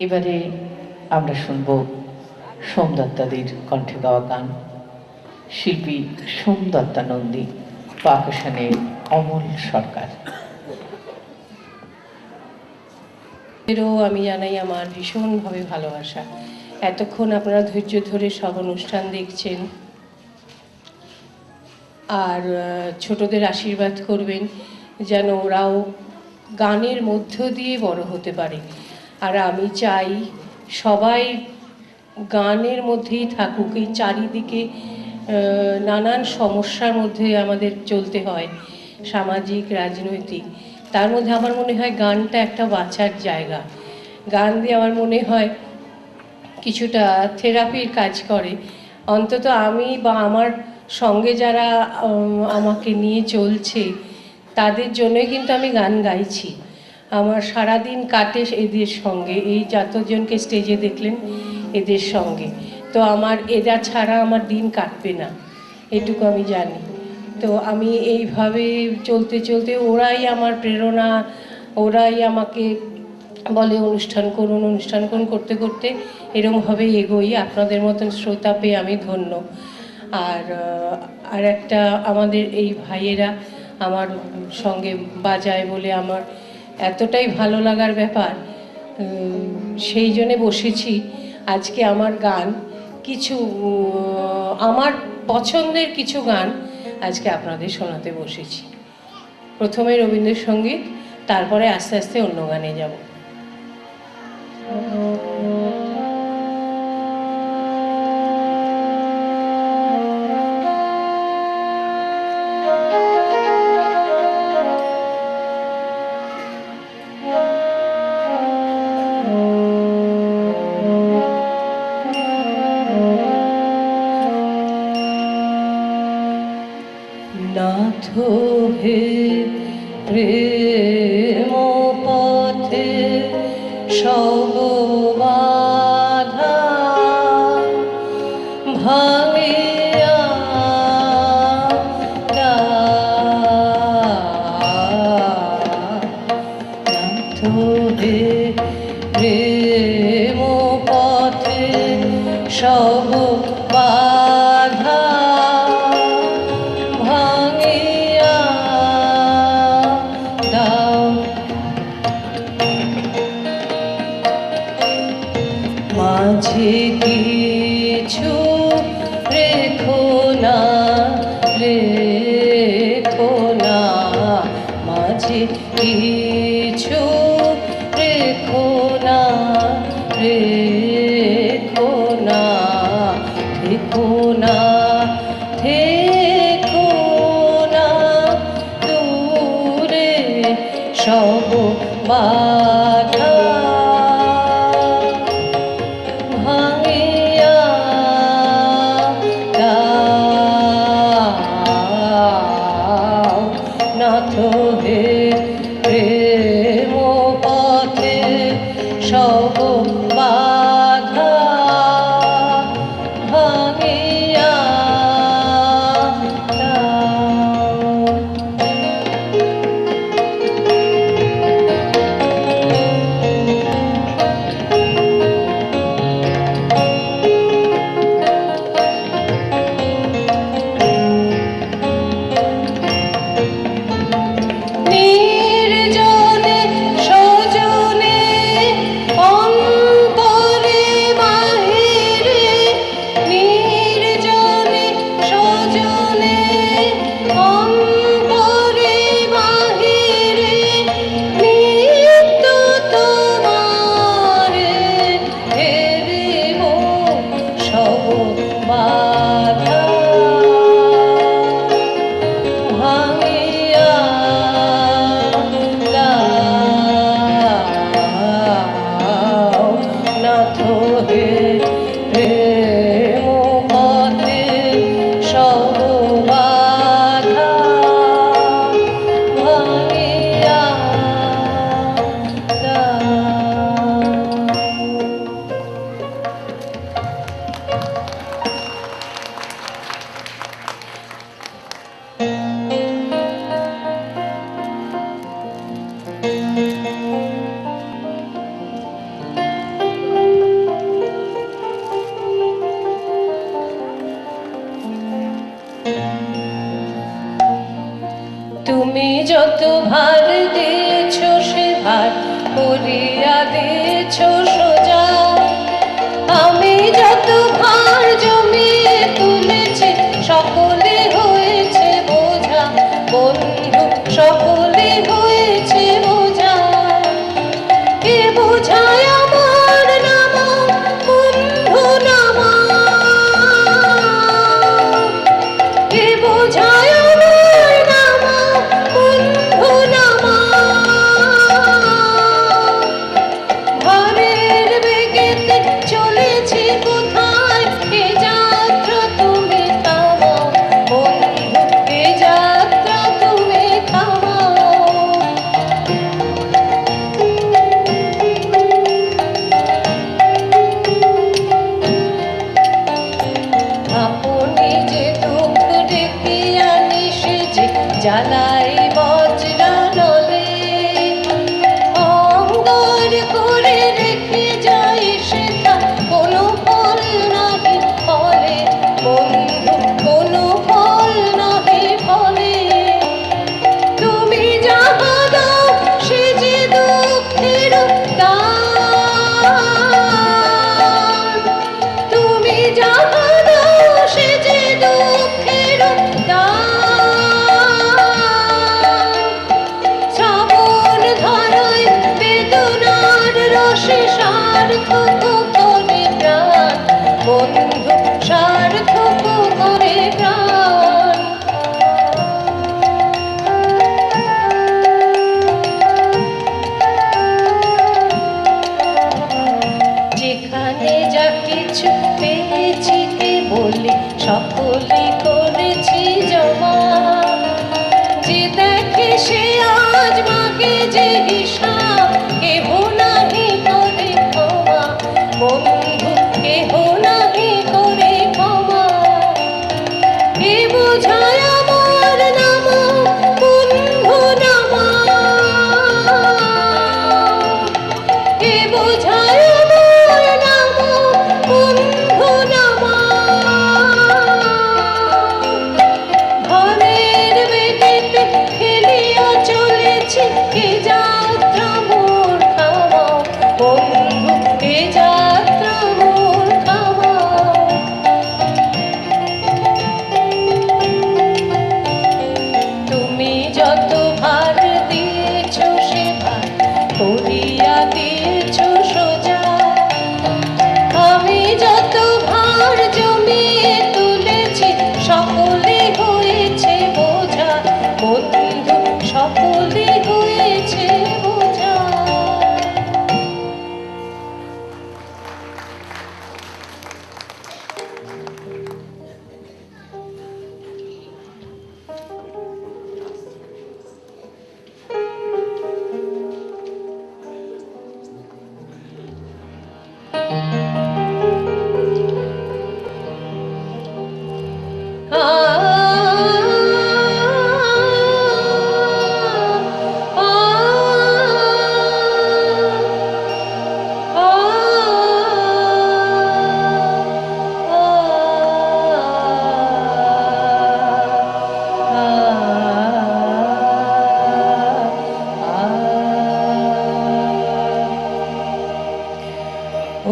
এবারে আমরা শুনব সোমদত্তাদের কণ্ঠে গাওয়া গান। শিল্পী সোমদত্তা নন্দী, পারকাশনের অমল সরকার। আমি জানাই আমার ভীষণভাবে ভালোবাসা। এতক্ষণ আপনারা ধৈর্য ধরে সব অনুষ্ঠান দেখছেন, আর ছোটদের আশীর্বাদ করবেন যেন ওরাও গানের মধ্য দিয়ে বড় হতে পারে। আর আমি চাই সবাই গানের মধ্যেই থাকুক। এই চারিদিকে নানান সমস্যার মধ্যে আমাদের চলতে হয়, সামাজিক, রাজনৈতিক। তার মধ্যে আমার মনে হয় গানটা একটা বাঁচার জায়গা। গান দিয়ে আমার মনে হয় কিছুটা থেরাপির কাজ করে। অন্তত আমি বা আমার সঙ্গে যারা আমাকে নিয়ে চলছে তাদের জন্যই কিন্তু আমি গান গাইছি। আমার সারাদিন কাটে এদের সঙ্গে, এই যতজনকে স্টেজে দেখলেন এদের সঙ্গে। তো আমার এরা ছাড়া আমার দিন কাটবে না, এটুকু আমি জানি। তো আমি এইভাবে চলতে চলতে ওরাই আমার প্রেরণা, ওরাই আমাকে বলে অনুষ্ঠান করুন, অনুষ্ঠান করুন, করতে করতে এরমভাবে এগোই। আপনাদের মতন শ্রোতা পেয়ে আমি ধন্য। আর একটা আমাদের এই ভাইয়েরা আমার সঙ্গে বাজায় বলে আমার এতটাই ভালো লাগার ব্যাপার, সেই জন্যে বসেছি আজকে আমার গান কিছু, আমার পছন্দের কিছু গান আজকে আপনাদের শোনাতে বসেছি। প্রথমে রবীন্দ্রসঙ্গীত, তারপরে আস্তে আস্তে অন্য গানে যাব। নাথ হে প্রেম পথে সব বাধা ভাঙিয়া নাথ হে প্রেম পথে সব বাধা মাঝে কিছু রেখো না, রেখো না, মাঝে কিছু রেখো না, রেখো না, থেকো না, থেকো না দূরে সব বাধা ভাঙিয়া দাও। নাথ হে প্রেম পথে সব বাধা ভাঙিয়া দাও। নির্জনে সজনে যত ভার দিয়েছ সে ভার করিয়া দিয়েছ সোজা, আমি যত ভার জমিয়ে তুলেছি সকলে হয়েছে বোঝা, বন্ধু সকলে হয়েছে বোঝা। কে বোঝায় আমার নামা বন্ধু নামা, কে বোঝায় আমার নামা বন্ধু নামা। ভারের বেগেতে চলেছি কোথায়, এ যাত্রা তুমি থামাও বন্ধু, এ যাত্রা তুমি থামাও। আপনি যে দুঃখ ডেকে আনি সে যে জ্বালাই বজ্রা নলে, অঙ্গার করে রেখে যাই সে তা কোনো ফল নাহি ফলে বন্ধু, কোনো ফল নাহি ফলে। তুমি যাহা দাও সে যে দুঃখের দান, তুমি যাহা দাও সে যে দুঃখের দান। শ্রাবণ ধারায় বেদনার রসে সার্থক করে প্রাণ বন্ধু, সার্থক করে প্রাণ। যেখানে যা কিছু পেয়েছি কে বলে সকলে করেছি জমা, যে দেখে সে আজ মাকে যে হিসাব কেহ নাহি করে ক্ষমা বন্ধু, কেহ নাহি করে ক্ষমা। কে বোঝায় আমার নামা বন্ধু নামা, কে বোঝায় আমার নামা বন্ধু নামা। ভারের বেগেতে খেলিয়া চলেছি কে যাত্রা মোর থামাও বন্ধু, কে যাত্রা মোর থামাও। তুমি যত ভার দিয়েছ সে ভার করিয়া দিয়েছ সোজা, আমি যত ভার জমিয়ে তুলেছি সকলে হয়েছে বোঝা বন্ধু, সকলে হয়েছে বোঝা।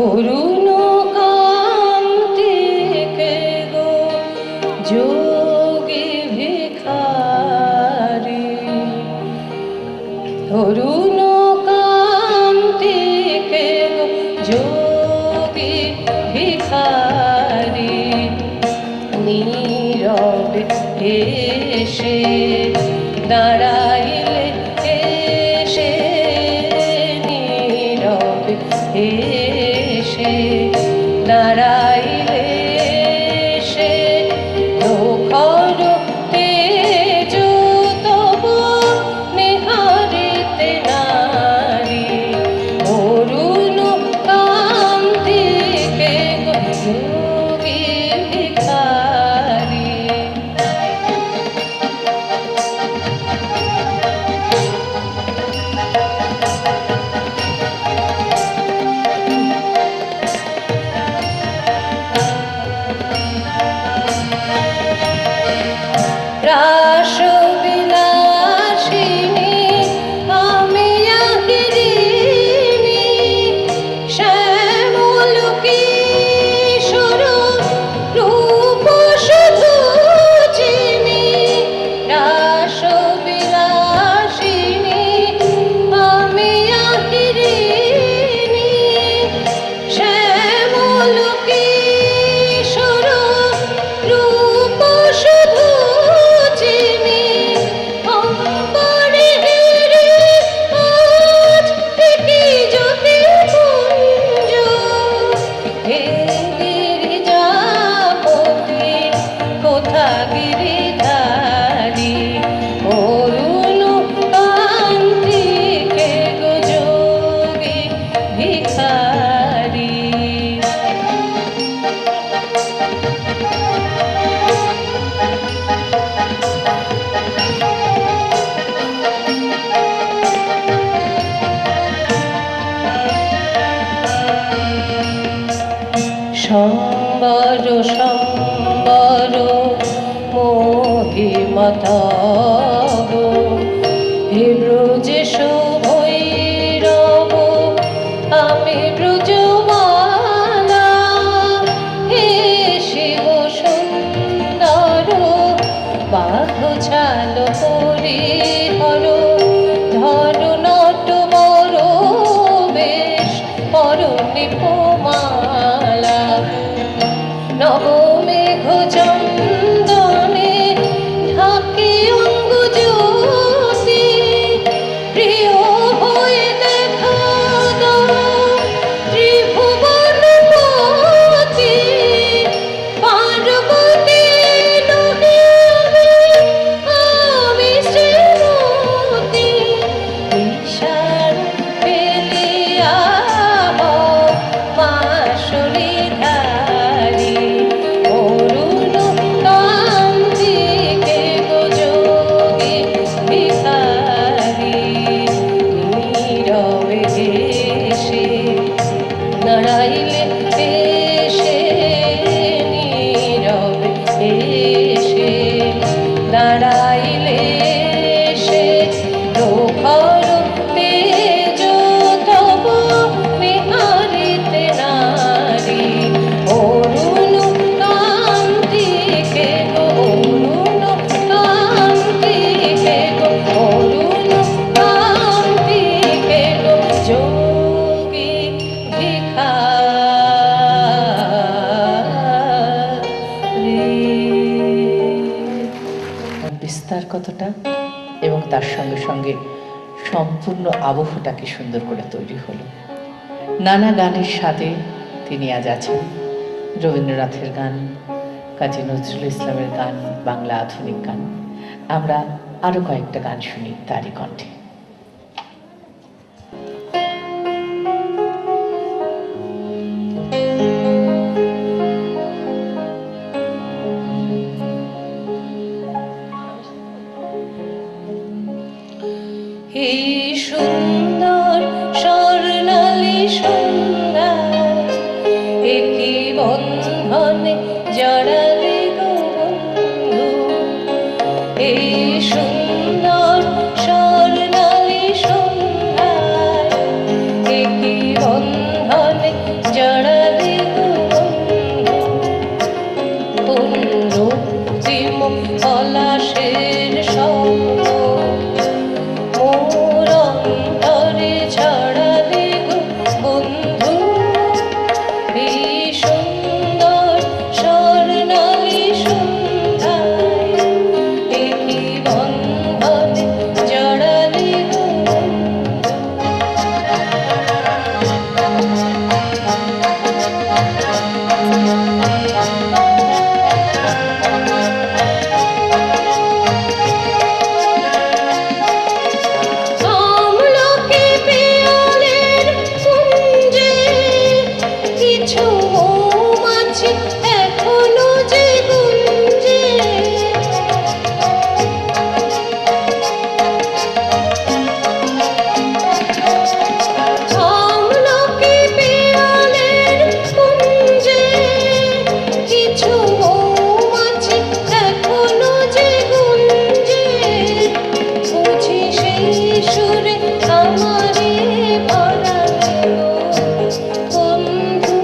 অরুণ কান্তিকে গো যোগী ভিখারি, অরুণ কান্তিকে গো যোগী ভিখারি। নীরবে এসে দাঁড়াইলে এসে, নীরবে এসে দাঁড়াইলে সে প্রখর তেজ তব নিহারিতে নারী, অরুণ কান্তিকে গো যোগী ভিখারি। ভিখারি। সম্বর সম্বর মহিমা তব, হে ব্রজেশ ভৈরব আমি ব্রজমালা, হে শিব সুন্দর বাঘ ছাল পরিহর, ধর নট বর বেশ পর নিপমালা, নবমেঘ চন্দনে ঢাকে অঙ্গ জ্যোতি, প্রিয় হয়ে দেখা দাও ত্রিভুবনপতি, পার্বতী নহে আমি শ্রীমতী, ঈশান ফেলিয়া মা শরীরধারী, অরুণ কান্তিকে গো যোগী ভিখারি, নীরবে এসে দাঁড়াইলে এসে, নীরবে এসে দাঁড়াইলে এসে, প্রখর তেজ তব বিহারিতে নারী, অরুণ কান্তিকে গো, অরুণ কান্তিকে গো, অরুণ কান্তিকে গো যোগী ভিখারি। বিস্তার কতটা এবং তার সঙ্গে সঙ্গে সম্পূর্ণ আবহটা কি সুন্দর করে তৈরি হলো। নানা গানের সাথে তিনি আজ আছেন। রবীন্দ্রনাথের গান, কাজী নজরুল ইসলামের গান, বাংলা আধুনিক গান। আমরা আরো কয়েকটা গান শুনি তারই কণ্ঠে। এই সুন্দর স্বর্ণালী সন্ধ্যা, একই বন্ধনে জড়ালে গো বন্ধু, এই সুন্দর স্বর্ণালী সন্ধ্যা, একই বন্ধনে জড়ালে গো বন্ধু, রক্তিম পলাশের স্বপ্ন মোর অন্তরে ছড়ালে গো বন্ধু, এই সুন্দর স্বর্ণালী সন্ধ্যায়, একই বন্ধনে জড়ালে গো আমলকি পিয়ালের কুঞ্জে কিছু মৌমাছি এখনো যে গুঞ্জে, আমলকি পিয়ালের কুঞ্জে কিছু মৌমাছি এখনো যে গুঞ্জে, বুঝি সেই সুরে আমারে ভরালে গো বন্ধু,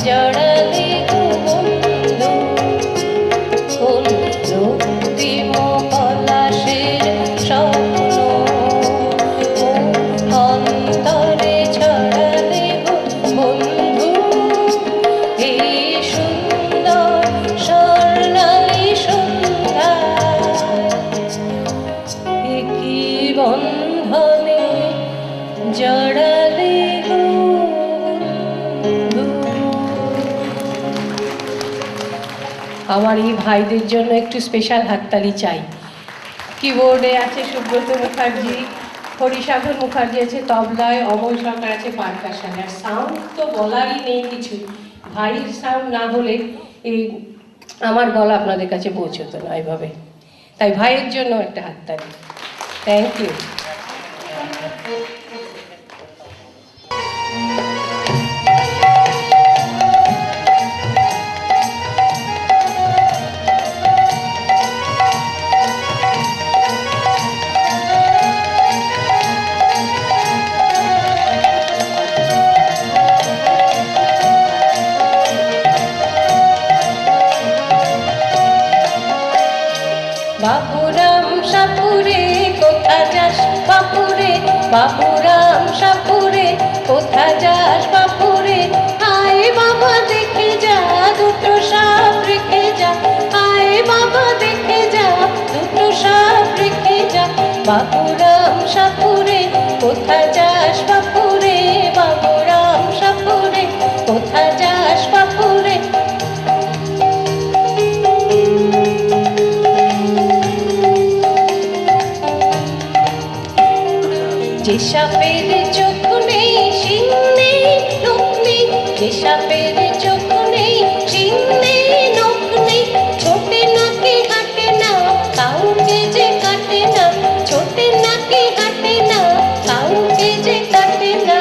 জড়ালে গো বন্ধু কোন রক্তিম পলাশের স্বপ্ন অন্তরে ছড়ালে গো বন্ধু এই সুন্দর স্বর্ণালী সন্ধ্যা একই বন্ধনে জড়ালে গো বন্ধু। আমার এই ভাইদের জন্য একটু স্পেশাল হাততালি চাই। কিবোর্ডে আছে সুব্রত মুখার্জি, হরিসাগর মুখার্জি আছে তবলায়, অমল সরকার আছে পারকাশনে। আর সাউন্ড তো বলারই নেই কিছু, ভাইয়ের সাউন্ড না হলে এই আমার গলা আপনাদের কাছে পৌঁছতো না এভাবে। তাই ভাইয়ের জন্য একটা হাততালি। Thank you. বাপুরাম সাপুরে কোথা যাস বাপুরে, বাপুরাম সাপুরে কোথা যাস বাপুরে, আয় বাবা দেখে যা দুটো সাপ রেখে যা, আয় বাবা দেখে যা দুটো সাপ রেখে যা। বাপুরাম সাপুরে কোথা যাস বাপুরে, বাপুরাম সাপুরে কোথা যাস বাপুরে। যে সাপের চোখ নেই শিং নেই নখ নেই, যে সাপের চোখ নেই শিং নেই নখ নেই, ছোটে নাকি হাঁটে না কাউকে যে কাটে না, ছোটে নাকি হাঁটে না কাউকে যে কাটে না।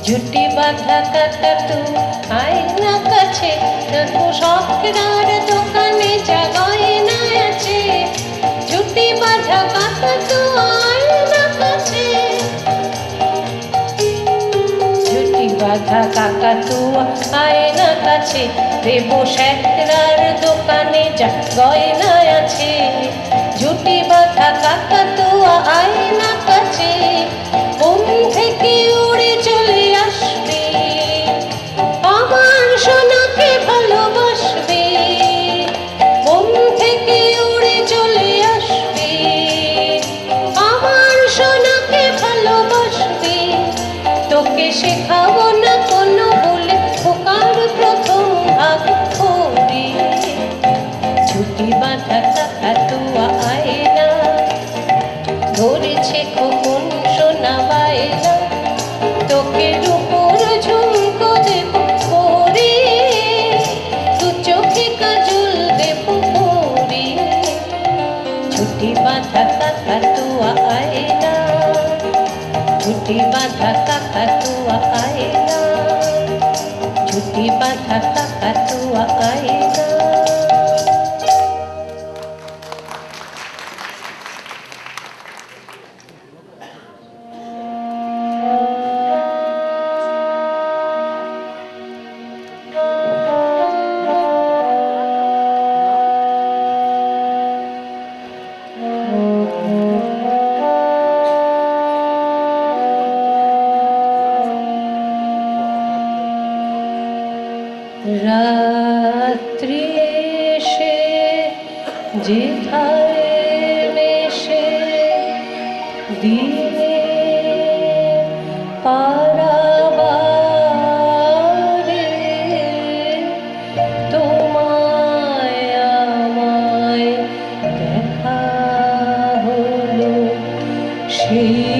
ঝুটি বাঁধা কাকাতু আয় না কাছে, দেখো শখেরার দোকানে যা গয়না আছে। ঝুটি বাঁধা কাকাতু আয় না কাছে, ঝুটি বাঁধা কাকাতু আয় না কাছে, দেবো শেখরার দোকানে যা গয়না আছে। ঝুটি বাঁধা কাকাতু আয় না কাছে, মন থেকে উড়ে চলে আসবে আমার সোনাকে ভালোবাসবে, মন থেকে উড়ে চলে আসবে আমার সোনাকে ভালোবাসবে। তোকে শেখাবো না কোনো বলে খোকার প্রথম ভাগ করে, ছুটি বাঁধা কাকাতুয়া আয় না ধরেছে খোকন সোনা বায়না, তোকে রূপোর ঝুমকো দেব পরে, দু চোখে কাজল দেব পরে। ছুটি বাঁধা কাকাতুয়া আয় না, ছুটি বাঁধা কাকাতুয়া আয় না, ছুটি বাঁধা কাকাতুয়া আয় না। রাত্রি এসে যেথায় মেশে দিনে পারাবারে, তোমায় আমায় দেখা হলো সেই